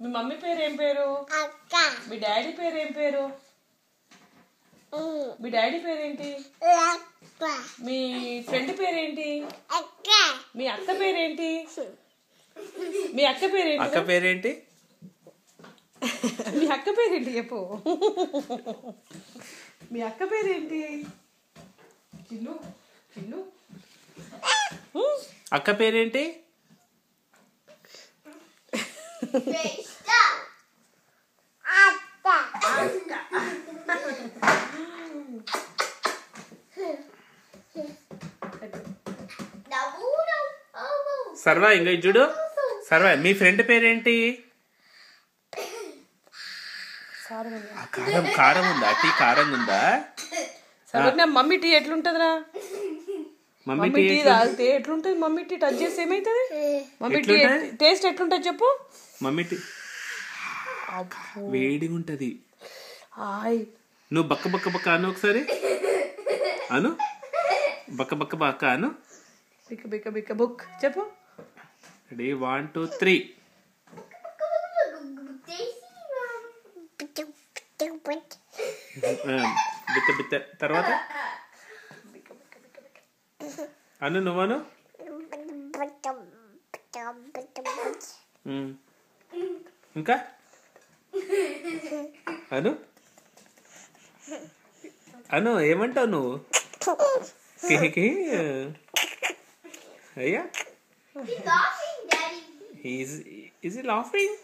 మీ mummy పేరు ఏం పేరు? మీ డాడీ పేరు ఏం పేరు? మీ డాడీ పేరేంటి? మీ ఫ్రెండ్ పేరేంటి? మీ అక్క పేరేంటి? మీ అక్క పేరేంటి? అక్క పేరేంటి? మీ అక్క పేరేంటి చెప్పు. మీ అక్క పేరేంటి? చిన్ను చిన్ను. అక్క పేరేంటి? సర్వా ఇంకా చూడు. సర్వా మీ ఫ్రెండ్ పేరేంటి? కారం కారం ఉందా? టీ కారం ఉందా? మమ్మీ టీ ఎట్లుంటదిరా? మమ్మీ టీ తాగితే ఎట్లుంటది? మమ్మీ టీ టచ్ చేస్తే ఏమైతుంది? మమ్మీ టీ టేస్ట్ ఎట్లుంటది చెప్పు. మమ్మీ టీ వేడిగా ఉంటది. నువ్వు బక్క బక్క బక్క అను ఒకసారి. అను బక్క బక్క బక్క అను. బిక్క బిక్క బిక్క బుక్ చెప్పు. రెడీ 1 2 3. బిత్త బిత్త తర్వాత అను నువ్వను. ఇంకా అను అను ఏమంటావు నువ్వు? అయ్యా ఈజ్ లాఫింగ్.